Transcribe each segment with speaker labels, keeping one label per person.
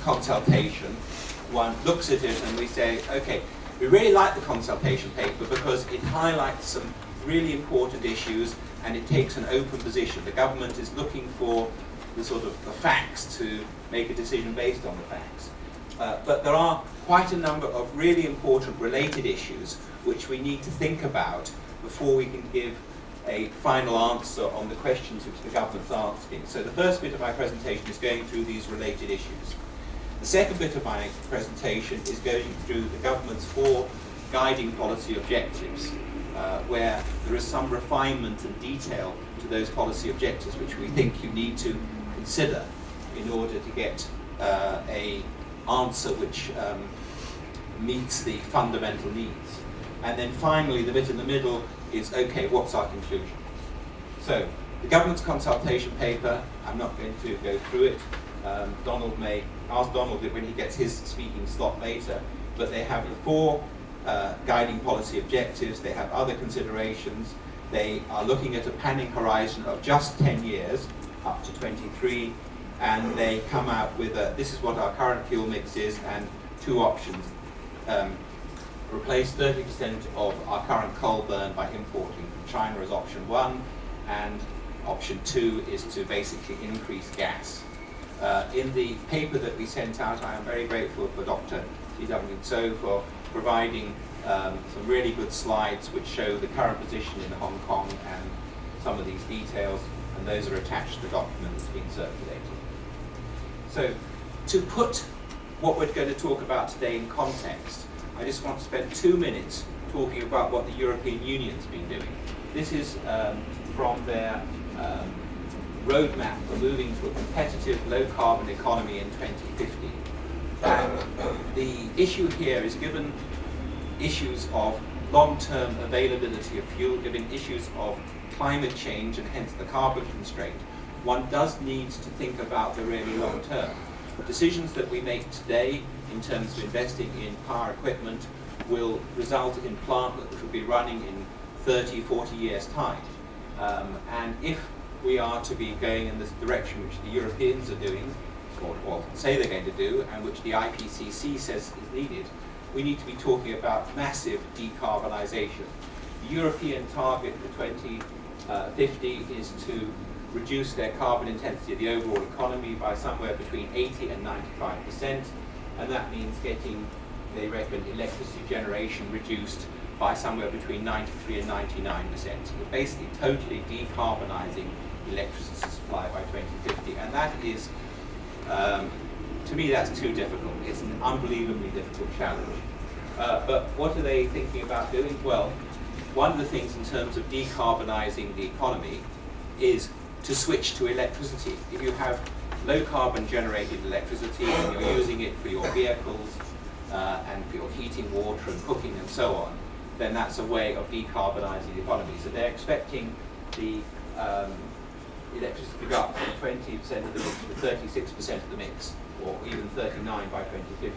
Speaker 1: consultation, one looks at it and we say, okay, we really like the consultation paper because it highlights some really important issues and it takes an open position. The government is looking for the sort of the facts to make a decision based on the facts. But there are quite a number of really important related issues which we need to think about before we can give a final answer on the questions which the government's asking. So the first bit of my presentation is going through these related issues. The second bit of my presentation is going through the government's 4 guiding policy objectives, where there is some refinement and detail to those policy objectives which we think you need to consider in order to get an answer which meets the fundamental needs. And then finally, the bit in the middle is, okay, what's our conclusion? So, the government's consultation paper, I'm not going to go through it. Donald may ask Donald when he gets his speaking slot later, but they have the 4 guiding policy objectives, they have other considerations, they are looking at a planning horizon of just 10 years, up to 23, and they come out with this is what our current fuel mix is, and 2 options. Replace 30% of our current coal burn by importing from China as option 1, and option 2 is to basically increase gas. In the paper that we sent out, I am very grateful for Dr. T.W. Tso for providing some really good slides which show the current position in Hong Kong and some of these details, and those are attached to the document that's been circulated. So, to put what we're going to talk about today in context, I just want to spend 2 minutes talking about what the European Union's been doing. This is from their roadmap for moving to a competitive low-carbon economy in 2050. And the issue here is, given issues of long-term availability of fuel, given issues of climate change and hence the carbon constraint, one does need to think about the really long term. Decisions that we make today in terms of investing in power equipment will result in plant that will be running in 30, 40 years' time. And if we are to be going in this direction which the Europeans are doing, or say they're going to do, and which the IPCC says is needed, we need to be talking about massive decarbonisation. The European target for 2050 is to reduce their carbon intensity of the overall economy by somewhere between 80 and 95%, and that means getting, they reckon, electricity generation reduced by somewhere between 93 and 99%. We're basically totally decarbonising electricity supply by 2050, and that is, to me, that's too difficult. It's an unbelievably difficult challenge. But what are they thinking about doing? Well, one of the things in terms of decarbonising the economy is to switch to electricity. If you have low carbon generated electricity and you're using it for your vehicles and for your heating water and cooking and so on, then that's a way of decarbonising the economy. So they're expecting the electricity to go up from 20% of the mix to 36% of the mix, or even 39% by 2050.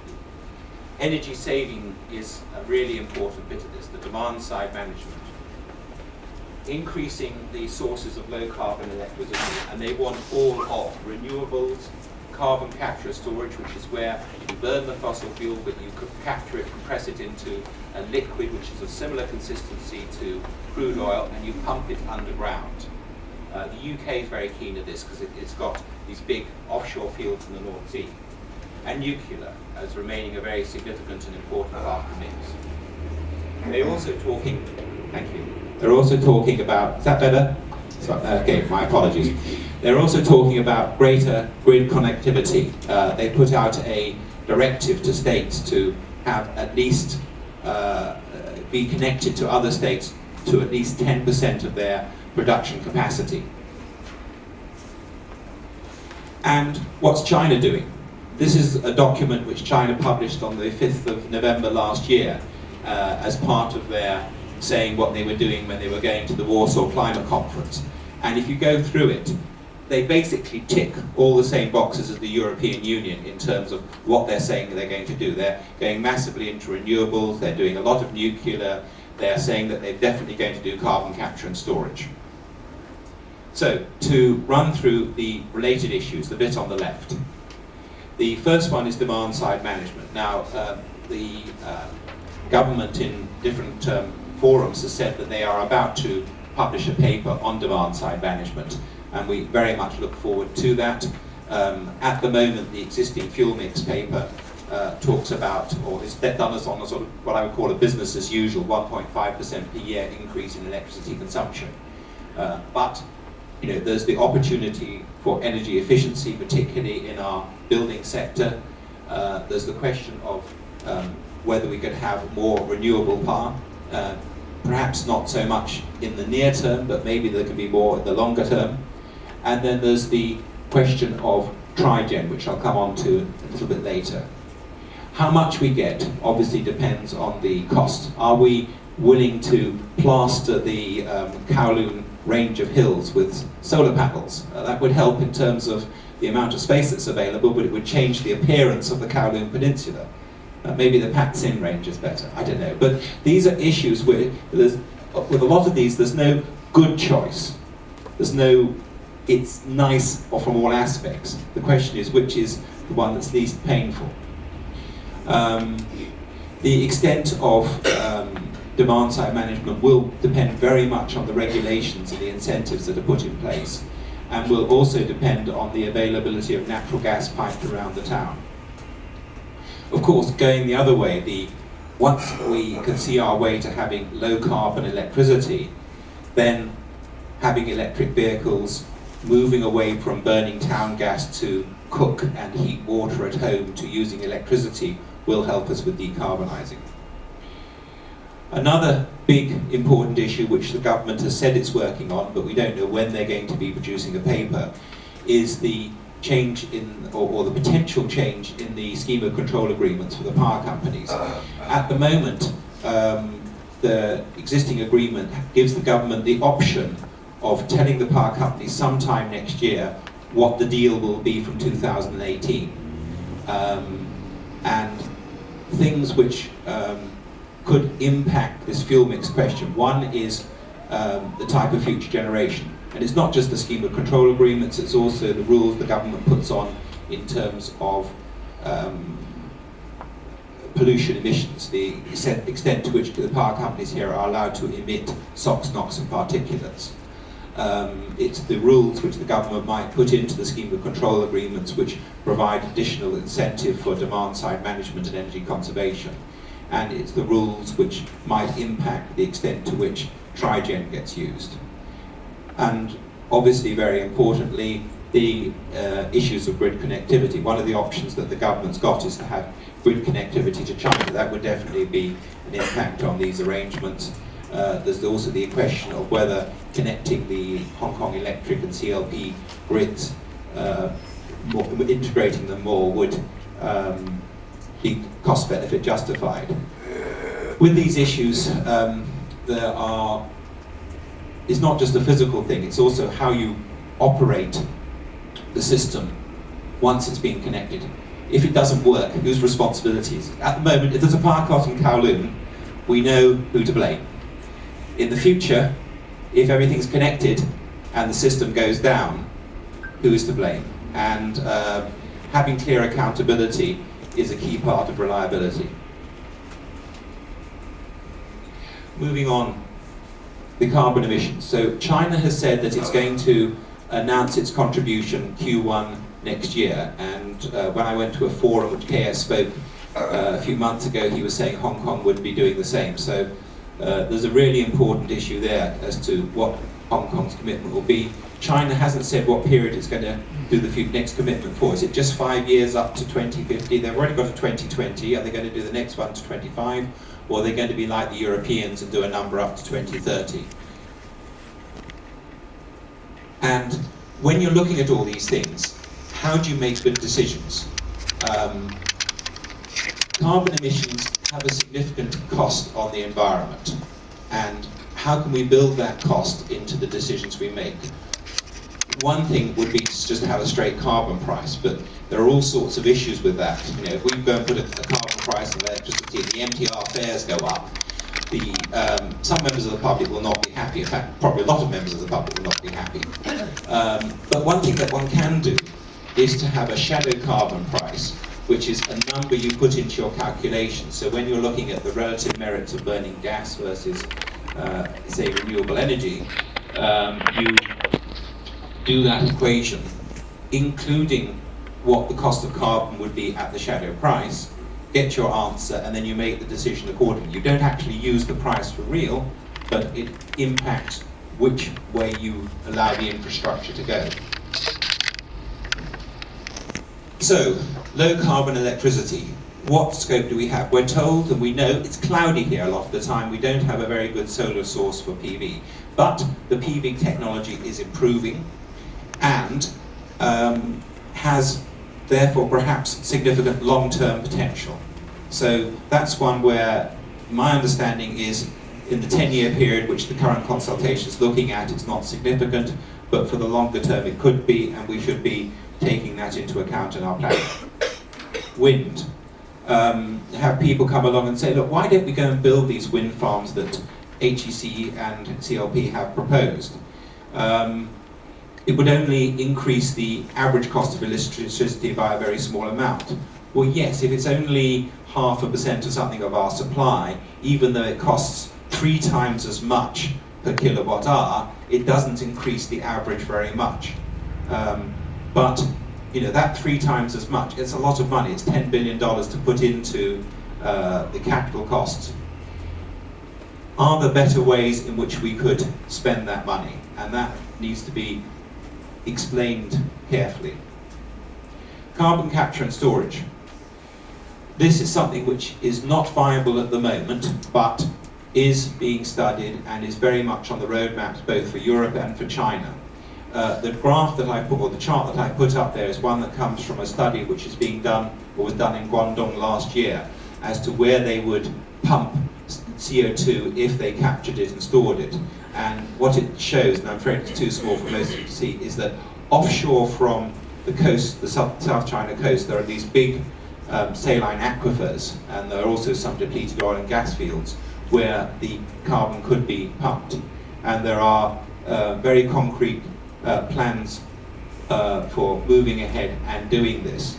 Speaker 1: Energy saving is a really important bit of this, the demand side management. Increasing the sources of low carbon electricity, and they want all of renewables, carbon capture storage, which is where you burn the fossil fuel but you could capture it, compress it into a liquid which is of similar consistency to crude oil, and you pump it underground. The UK is very keen at this because it's got these big offshore fields in the North Sea. And nuclear as remaining a very significant and important part of the mix. They're also talking, thank you. They're also talking about, is that better? Okay, my apologies. They're also talking about greater grid connectivity. They put out a directive to states to have at least, be connected to other states to at least 10% of their production capacity. And what's China doing? This is a document which China published on the 5th of November last year as part of their saying what they were doing when they were going to the Warsaw Climate Conference. And if you go through it, they basically tick all the same boxes as the European Union in terms of what they're saying they're going to do. They're going massively into renewables, they're doing a lot of nuclear, they're saying that they're definitely going to do carbon capture and storage. So, to run through the related issues, the bit on the left. The first one is demand-side management. Now, the government in different forums has said that they are about to publish a paper on demand-side management, and we very much look forward to that. At the moment, the existing fuel mix paper talks about, or is done as on a sort of what I would call a business as usual, 1.5% per year increase in electricity consumption. But you know, there's the opportunity for energy efficiency, particularly in our building sector. There's the question of whether we could have more renewable power. Perhaps not so much in the near term, but maybe there can be more in the longer term. And then there's the question of trigen, which I'll come on to a little bit later. How much we get obviously depends on the cost. Are we willing to plaster the Kowloon range of hills with solar panels? That would help in terms of the amount of space that's available, but it would change the appearance of the Kowloon Peninsula. Maybe the Pat Sin range is better, I don't know. But these are issues where with a lot of these, there's no good choice. There's no, it's nice or from all aspects. The question is, which is the one that's least painful? The extent of demand-side management will depend very much on the regulations and the incentives that are put in place, and will also depend on the availability of natural gas piped around the town. Of course, going the other way, once we can see our way to having low carbon electricity, then having electric vehicles, moving away from burning town gas to cook and heat water at home to using electricity will help us with decarbonising. Another big important issue which the government has said it's working on, but we don't know when they're going to be producing a paper, is the change in, or the potential change in the scheme of control agreements for the power companies. At the moment, the existing agreement gives the government the option of telling the power companies sometime next year what the deal will be from 2018. And things which could impact this fuel mix question. One is the type of future generation. And it's not just the scheme of control agreements, it's also the rules the government puts on in terms of pollution emissions, the extent to which the power companies here are allowed to emit SOx, NOx and particulates. It's the rules which the government might put into the scheme of control agreements which provide additional incentive for demand-side management and energy conservation. And it's the rules which might impact the extent to which trigen gets used. And obviously, very importantly, the issues of grid connectivity. One of the options that the government's got is to have grid connectivity to China. That would definitely be an impact on these arrangements. There's also the question of whether connecting the Hong Kong Electric and CLP grids, integrating them more, would be cost-benefit justified. With these issues, it's not just a physical thing, it's also how you operate the system once it's been connected. If it doesn't work, whose responsibility is it? At the moment, if there's a power cut in Kowloon, we know who to blame. In the future, if everything's connected and the system goes down, who is to blame? And having clear accountability is a key part of reliability. Moving on, the carbon emissions. So China has said that it's going to announce its contribution Q1 next year, and when I went to a forum which KS spoke a few months ago, he was saying Hong Kong would be doing the same. So there's a really important issue there as to what Hong Kong's commitment will be. China hasn't said what period it's going to do the next commitment for. Is it just 5 years up to 2050? They've already got to 2020. Are they going to do the next one to 25? Or are they going to be like the Europeans and do a number up to 2030? And when you're looking at all these things, how do you make good decisions? Carbon emissions have a significant cost on the environment. And how can we build that cost into the decisions we make? One thing would be to just have a straight carbon price, but there are all sorts of issues with that. You know, if we go and put a carbon price on electricity and the MTR fares go up, some members of the public will not be happy. In fact, probably a lot of members of the public will not be happy. But one thing that one can do is to have a shadow carbon price, which is a number you put into your calculation. So when you're looking at the relative merits of burning gas versus, say, renewable energy, you do that equation, including what the cost of carbon would be at the shadow price, get your answer, and then you make the decision accordingly. You don't actually use the price for real, but it impacts which way you allow the infrastructure to go. So, low carbon electricity. What scope do we have? We're told, and we know, it's cloudy here a lot of the time. We don't have a very good solar source for PV. But the PV technology is improving and has therefore perhaps significant long-term potential. So that's one where my understanding is in the 10-year period which the current consultation is looking at, it's not significant, but for the longer term it could be, and we should be taking that into account in our planning. Wind. Have people come along and say, look, why don't we go and build these wind farms that HEC and CLP have proposed? It would only increase the average cost of electricity by a very small amount. Well, yes, if it's only 0.5% or something of our supply, even though it costs 3 times as much per kilowatt hour, it doesn't increase the average very much. But you know, that 3 times as much, it's a lot of money. It's $10 billion to put into the capital costs. Are there better ways in which we could spend that money? And that needs to be explained carefully. Carbon capture and storage. This is something which is not viable at the moment, but is being studied and is very much on the roadmaps both for Europe and for China. The graph that I put, or the chart that I put up there, is one that comes from a study which is being done, or was done in Guangdong last year, as to where they would pump CO2 if they captured it and stored it. And what it shows, and I'm afraid it's too small for most of you to see, is that offshore from the coast, the South China coast, there are these big saline aquifers, and there are also some depleted oil and gas fields where the carbon could be pumped. And there are very concrete plans for moving ahead and doing this.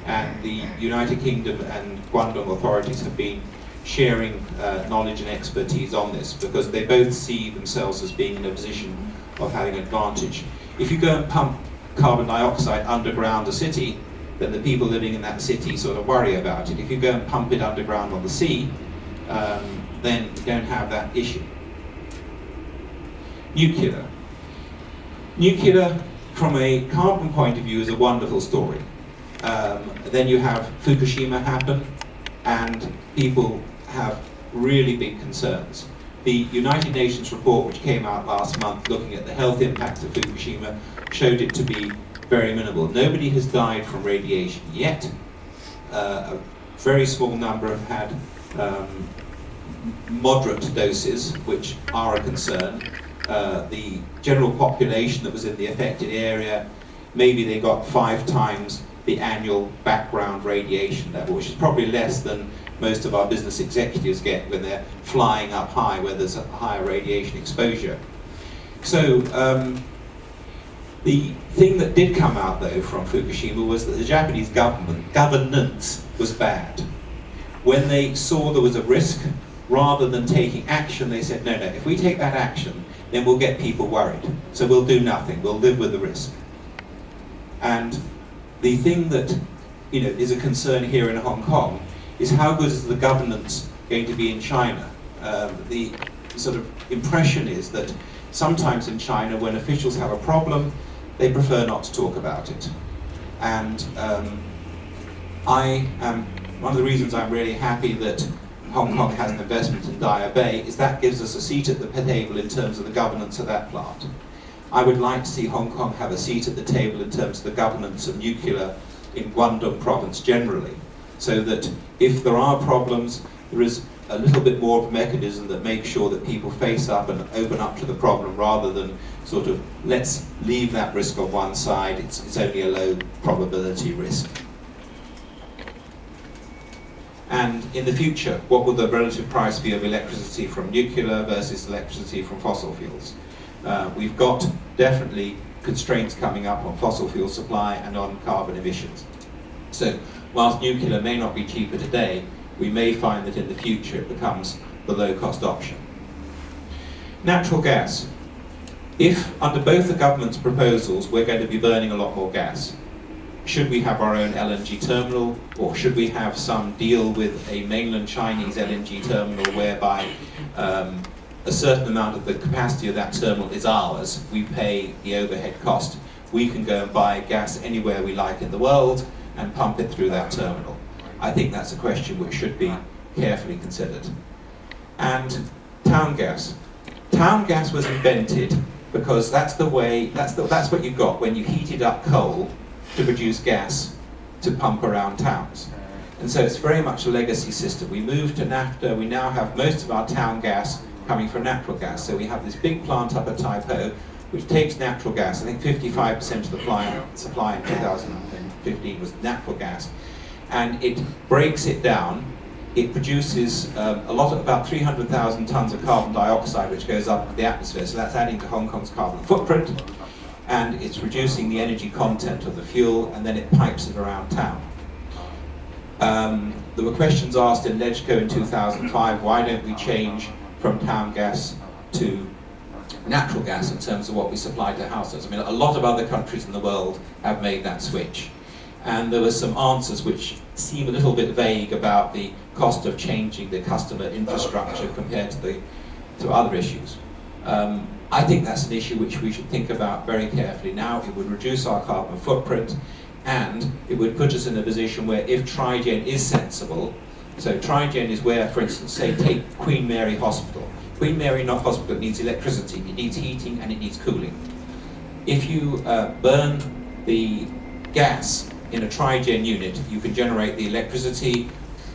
Speaker 1: And the United Kingdom and Guangdong authorities have been sharing knowledge and expertise on this, because they both see themselves as being in a position of having advantage. If you go and pump carbon dioxide underground a city, then the people living in that city sort of worry about it. If you go and pump it underground on the sea, then you don't have that issue. Nuclear. Nuclear, from a carbon point of view, is a wonderful story. Then you have Fukushima happen, and people have really big concerns. The United Nations report, which came out last month looking at the health impacts of Fukushima, showed it to be very minimal. Nobody has died from radiation yet. A very small number have had moderate doses, which are a concern. The general population that was in the affected area, maybe they got 5 times the annual background radiation level, which is probably less than most of our business executives get when they're flying up high, where there's a higher radiation exposure. So the thing that did come out, though, from Fukushima was that the Japanese governance was bad. When they saw there was a risk, rather than taking action, they said, no, if we take that action, then we'll get people worried. So we'll do nothing, we'll live with the risk. And the thing that is a concern here in Hong Kong is how good is the governance going to be in China? The sort of impression is that sometimes in China, when officials have a problem, they prefer not to talk about it. And one of the reasons I'm really happy that Hong Kong has an investment in Daya Bay is that gives us a seat at the table in terms of the governance of that plant. I would like to see Hong Kong have a seat at the table in terms of the governance of nuclear in Guangdong province generally, so that if there are problems, there is a little bit more of a mechanism that makes sure that people face up and open up to the problem, rather than sort of, let's leave that risk on one side, it's only a low probability risk. And in the future, what will the relative price be of electricity from nuclear versus electricity from fossil fuels? We've got definitely constraints coming up on fossil fuel supply and on carbon emissions. So whilst nuclear may not be cheaper today, we may find that in the future it becomes the low-cost option. Natural gas. If, under both the government's proposals, we're going to be burning a lot more gas, should we have our own LNG terminal, or should we have some deal with a mainland Chinese LNG terminal whereby a certain amount of the capacity of that terminal is ours, we pay the overhead cost. We can go and buy gas anywhere we like in the world and pump it through that terminal. I think that's a question which should be carefully considered. And town gas. Town gas was invented because that's the way, that's what you got when you heated up coal to produce gas to pump around towns. And so it's very much a legacy system. We moved to naphtha, we now have most of our town gas coming from natural gas. So we have this big plant up at Taipo which takes natural gas. I think 55% of the supply in 2015 was natural gas. And it breaks it down. It produces about 300,000 tons of carbon dioxide which goes up into the atmosphere. So that's adding to Hong Kong's carbon footprint. And it's reducing the energy content of the fuel, and then it pipes it around town. There were questions asked in LegCo in 2005, why don't we change from town gas to natural gas in terms of what we supply to households? I mean, a lot of other countries in the world have made that switch. And there were some answers which seem a little bit vague about the cost of changing the customer infrastructure compared to other issues. I think that's an issue which we should think about very carefully now. It would reduce our carbon footprint, and it would put us in a position where if Trigen is sensible, so Trigen is where, for instance, say take Queen Mary Hospital. Queen Mary Hospital needs electricity, it needs heating, and it needs cooling. If you burn the gas in a Trigen unit, you can generate the electricity,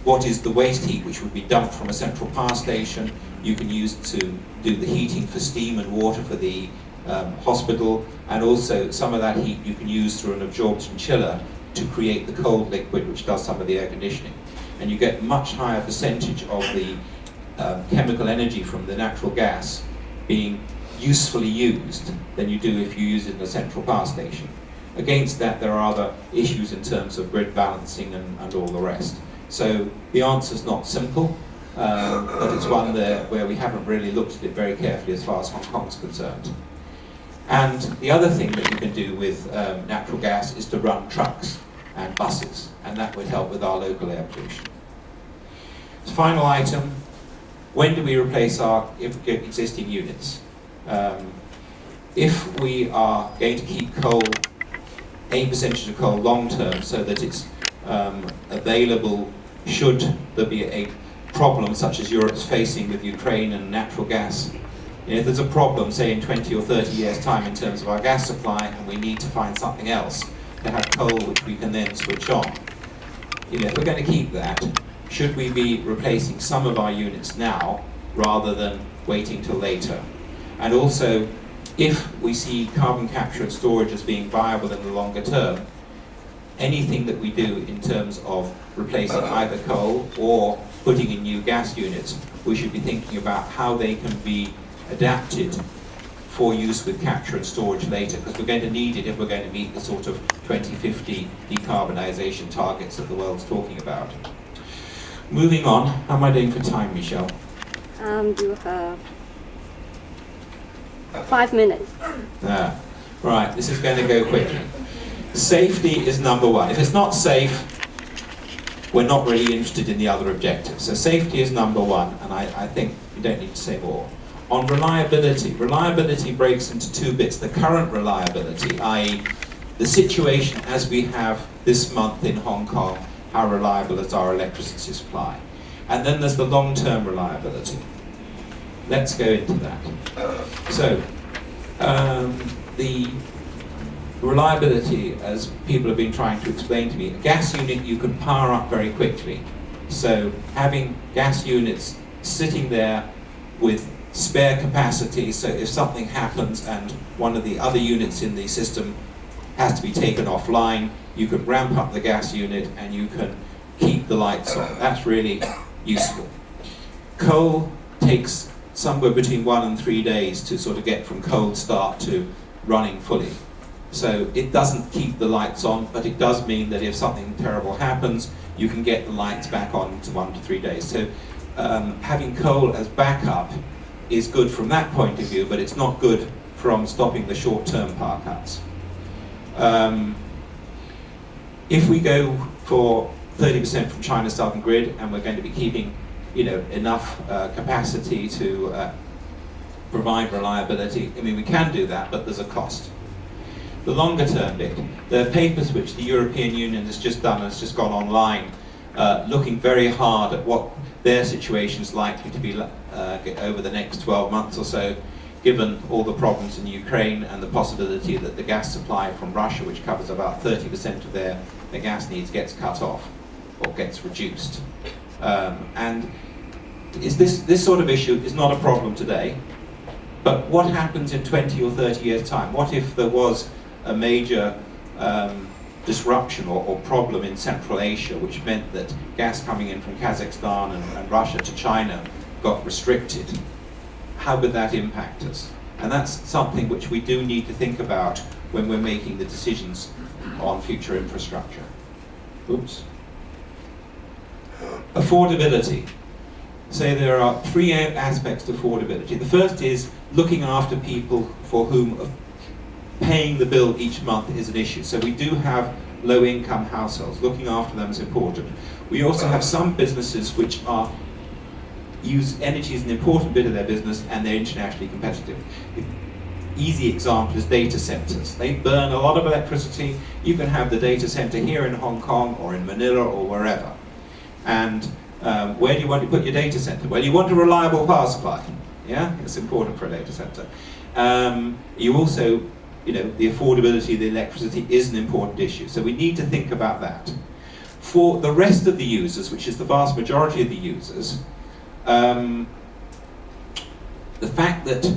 Speaker 1: what is the waste heat, which would be dumped from a central power station. You can use to do the heating for steam and water for the hospital, and also some of that heat you can use through an absorption chiller to create the cold liquid which does some of the air conditioning. And you get much higher percentage of the chemical energy from the natural gas being usefully used than you do if you use it in a central power station. Against that, there are other issues in terms of grid balancing and all the rest. So the answer's not simple, but it's one there where we haven't really looked at it very carefully as far as Hong Kong's concerned. And the other thing that you can do with natural gas is to run trucks and buses, and that would help with our local air pollution. Final item, when do we replace our existing units? If we are going to keep coal, a percentage of coal long term so that it's available should there be a problem such as Europe's facing with Ukraine and natural gas. If there's a problem, say in 20 or 30 years' time in terms of our gas supply, and we need to find something else to have coal which we can then switch on. If we're going to keep that, should we be replacing some of our units now rather than waiting till later? And also, if we see carbon capture and storage as being viable in the longer term, anything that we do in terms of replacing either coal or putting in new gas units, we should be thinking about how they can be adapted for use with capture and storage later, because we're going to need it if we're going to meet the sort of 2050 decarbonisation targets that the world's talking about. Moving on, how am I doing for time, Michelle?
Speaker 2: You have 5 minutes.
Speaker 1: Right, this is going to go quickly. Safety is number one. If it's not safe, we're not really interested in the other objectives. So safety is number one, and I think we don't need to say more. On reliability, reliability breaks into two bits. The current reliability, i.e. the situation as we have this month in Hong Kong, how reliable is our electricity supply? And then there's the long-term reliability. Let's go into that. So, the reliability, as people have been trying to explain to me, a gas unit you can power up very quickly. So having gas units sitting there with spare capacity, so if something happens and one of the other units in the system has to be taken offline, you can ramp up the gas unit and you can keep the lights on. That's really useful. Coal takes somewhere between 1 and 3 days to sort of get from cold start to running fully. So it doesn't keep the lights on, but it does mean that if something terrible happens, you can get the lights back on into 1 to 3 days. So having coal as backup is good from that point of view, but it's not good from stopping the short-term power cuts. If we go for 30% from China's southern grid, and we're going to be keeping, enough capacity to provide reliability, I mean, we can do that, but there's a cost. The longer term bit, the papers which the European Union has just done, has just gone online, looking very hard at what their situation is likely to be over the next 12 months or so, given all the problems in Ukraine and the possibility that the gas supply from Russia, which covers about 30% of their gas needs, gets cut off or gets reduced. And this sort of issue is not a problem today, but what happens in 20 or 30 years' time? What if there was a major disruption or problem in Central Asia, which meant that gas coming in from Kazakhstan and Russia to China got restricted? How would that impact us? And that's something which we do need to think about when we're making the decisions on future infrastructure. Oops. Affordability. So there are 3 aspects to affordability. The first is looking after people for whom paying the bill each month is an issue. So we do have low-income households. Looking after them is important. We also have some businesses which use energy as an important bit of their business, and they're internationally competitive. The easy example is data centers. They burn a lot of electricity. You can have the data center here in Hong Kong or in Manila or wherever. And where do you want to put your data center? Well, you want a reliable power supply. Yeah, it's important for a data center. You also, the affordability of the electricity is an important issue. So we need to think about that. For the rest of the users, which is the vast majority of the users, the fact that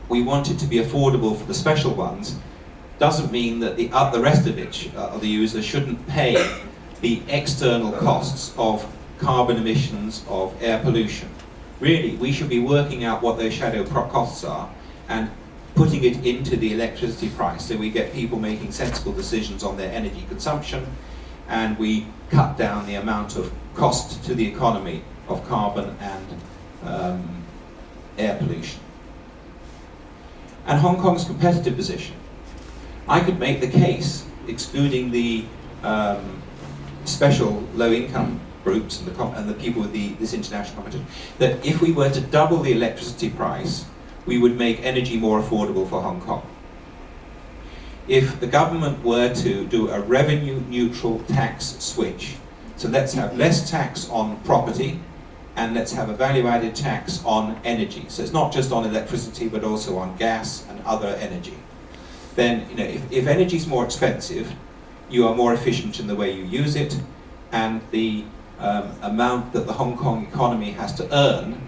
Speaker 1: we want it to be affordable for the special ones doesn't mean that the rest of the users shouldn't pay the external costs of carbon emissions, of air pollution. Really, we should be working out what those shadow costs are and putting it into the electricity price, so we get people making sensible decisions on their energy consumption, and we cut down the amount of cost to the economy of carbon and air pollution. And Hong Kong's competitive position. I could make the case, excluding the special low-income groups and the people with this international competition, that if we were to double the electricity price, we would make energy more affordable for Hong Kong. If the government were to do a revenue-neutral tax switch, so let's have less tax on property, and let's have a value-added tax on energy. So it's not just on electricity, but also on gas and other energy. Then, if energy is more expensive, you are more efficient in the way you use it, and the amount that the Hong Kong economy has to earn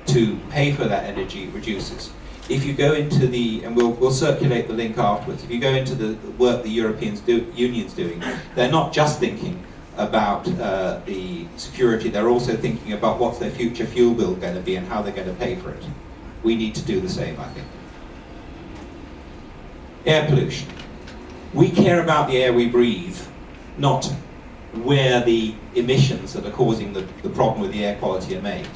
Speaker 1: to pay for that energy reduces. If you go into and we'll circulate the link afterwards, if you go into the work the Union's doing, they're not just thinking about the security, they're also thinking about what's their future fuel bill going to be and how they're going to pay for it. We need to do the same, I think. Air pollution. We care about the air we breathe, not where the emissions that are causing the problem with the air quality are made.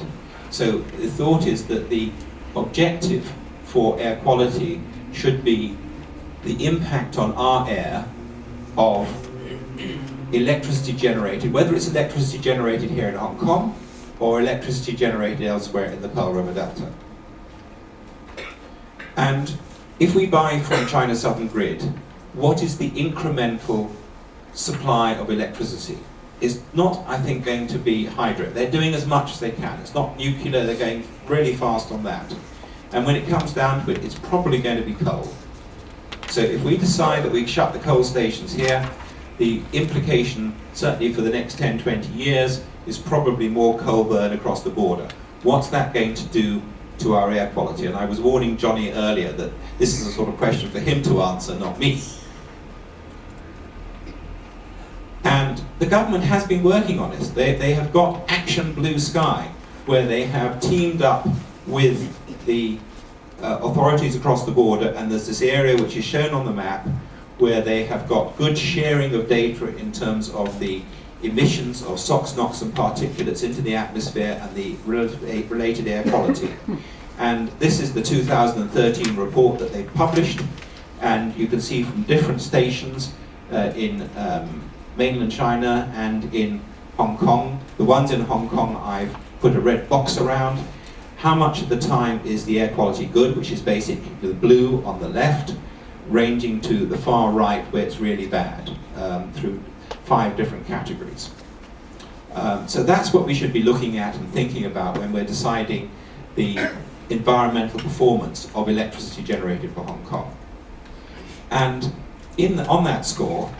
Speaker 1: So the thought is that the objective for air quality should be the impact on our air of electricity generated, whether it's electricity generated here in Hong Kong or electricity generated elsewhere in the Pearl River Delta. And if we buy from China's southern grid, what is the incremental supply of electricity? Is not, I think, going to be hydro. They're doing as much as they can. It's not nuclear, they're going really fast on that. And when it comes down to it, it's probably going to be coal. So if we decide that we shut the coal stations here, the implication, certainly for the next 10, 20 years, is probably more coal burn across the border. What's that going to do to our air quality? And I was warning Johnny earlier that this is a sort of question for him to answer, not me. And the government has been working on this. They have got Action Blue Sky, where they have teamed up with the authorities across the border, and there's this area which is shown on the map where they have got good sharing of data in terms of the emissions of SOx, NOx and particulates into the atmosphere and the related air quality. And this is the 2013 report that they've published, and you can see from different stations in mainland China and in Hong Kong. The ones in Hong Kong I've put a red box around. How much of the time is the air quality good, which is basically the blue on the left, ranging to the far right where it's really bad, through 5 different categories. So that's what we should be looking at and thinking about when we're deciding the environmental performance of electricity generated for Hong Kong. And on that score,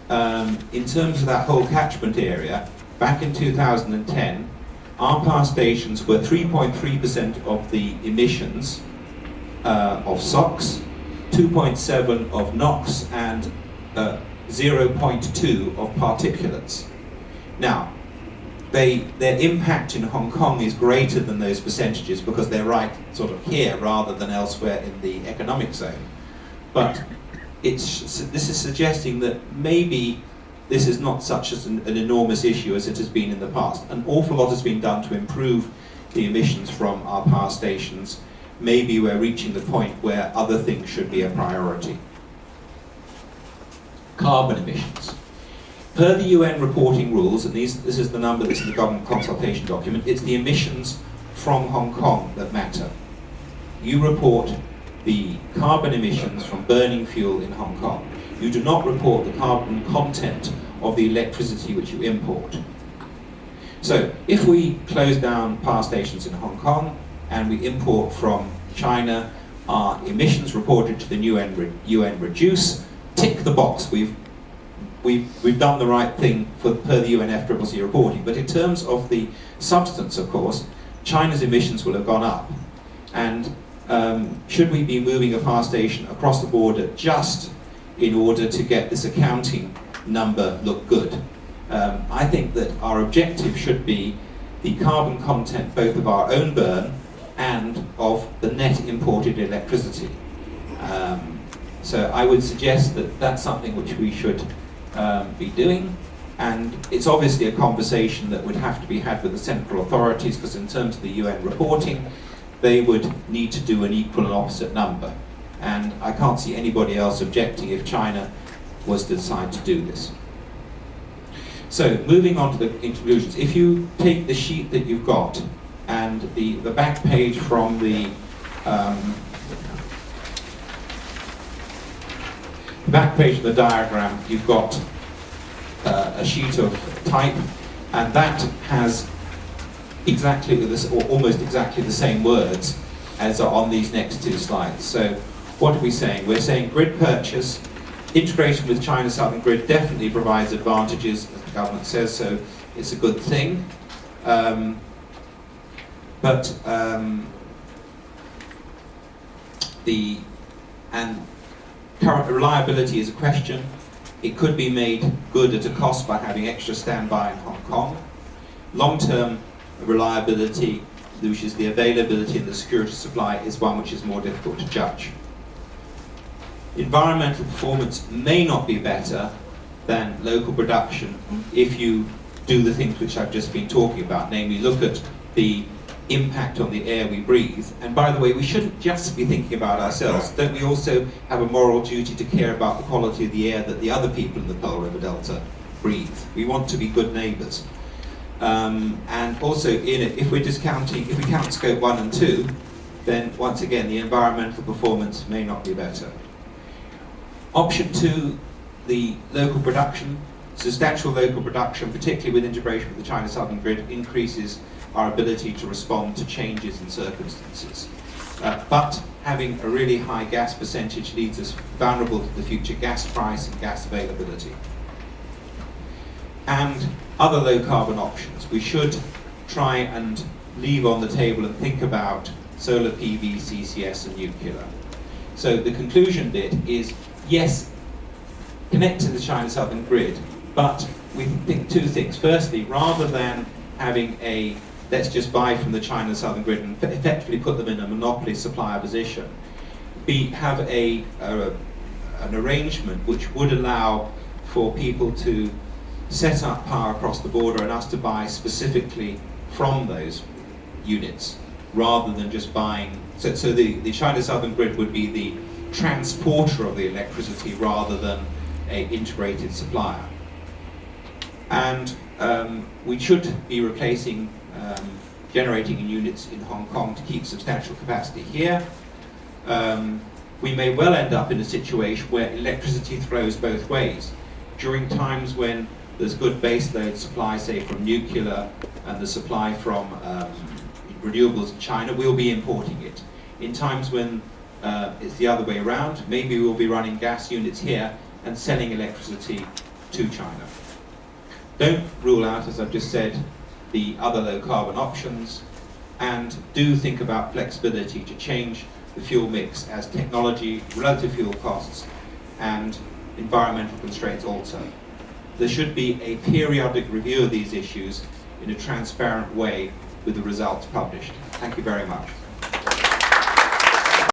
Speaker 1: in terms of that whole catchment area, back in 2010, our power stations were 3.3% of the emissions of SOx, 2.7 of NOx, and 0.2 of particulates. Now, their impact in Hong Kong is greater than those percentages because they're right sort of here rather than elsewhere in the economic zone. But this is suggesting that maybe this is not such an enormous issue as it has been in the past. An awful lot has been done to improve the emissions from our power stations. Maybe we're reaching the point where other things should be a priority. Carbon emissions. Per the UN reporting rules, and this is the number that's in the government consultation document, it's the emissions from Hong Kong that matter. You report the carbon emissions from burning fuel in Hong Kong. You do not report the carbon content of the electricity which you import. So, if we close down power stations in Hong Kong and we import from China, our emissions reported to the UN reduce, tick the box. We've done the right thing per the UNFCCC reporting. But in terms of the substance, of course, China's emissions will have gone up. And should we be moving a power station across the border just in order to get this accounting number look good? I think that our objective should be the carbon content both of our own burn and of the net imported electricity. So I would suggest that that's something which we should be doing, and it's obviously a conversation that would have to be had with the central authorities, because in terms of the UN reporting, they would need to do an equal and opposite number. And I can't see anybody else objecting if China was to decide to do this. So, moving on to the conclusions. If you take the sheet that you've got and the back page from the back page of the diagram, you've got a sheet of type, and that has exactly this, or almost exactly the same words as are on these next 2 slides. So, what are we saying? We're saying grid purchase, integration with China's southern grid definitely provides advantages, as the government says, so it's a good thing. Current reliability is a question. It could be made good at a cost by having extra standby in Hong Kong. Long-term reliability, which is the availability and the security of supply, is one which is more difficult to judge. Environmental performance may not be better than local production if you do the things which I've just been talking about, namely look at the impact on the air we breathe. And by the way, we shouldn't just be thinking about ourselves. Don't we also have a moral duty to care about the quality of the air that the other people in the Pearl River Delta breathe? We want to be good neighbours. And also, if we count scope 1 and 2, then once again the environmental performance may not be better. Option 2, the local production. Substantial local production, particularly with integration with the China Southern Grid, increases our ability to respond to changes in circumstances. But having a really high gas percentage leaves us vulnerable to the future gas price and gas availability. And other low carbon options. We should try and leave on the table and think about solar PV, CCS and nuclear. So the conclusion bit is, yes, connect to the China Southern Grid, but we think 2 things. Firstly, rather than having a let's just buy from the China Southern Grid and effectively put them in a monopoly supplier position. Have an arrangement which would allow for people to set up power across the border and us to buy specifically from those units, rather than just buying. So the China Southern Grid would be the transporter of the electricity rather than an integrated supplier. And we should be replacing generating in units in Hong Kong to keep substantial capacity here. We may well end up in a situation where electricity flows both ways. During times when there's good baseload supply, say from nuclear, and the supply from renewables in China, we'll be importing it. In times when it's the other way around, maybe we'll be running gas units here and selling electricity to China. Don't rule out, as I've just said, the other low carbon options, and do think about flexibility to change the fuel mix as technology, relative fuel costs, and environmental constraints alter. There should be a periodic review of these issues in a transparent way with the results published. Thank you very much.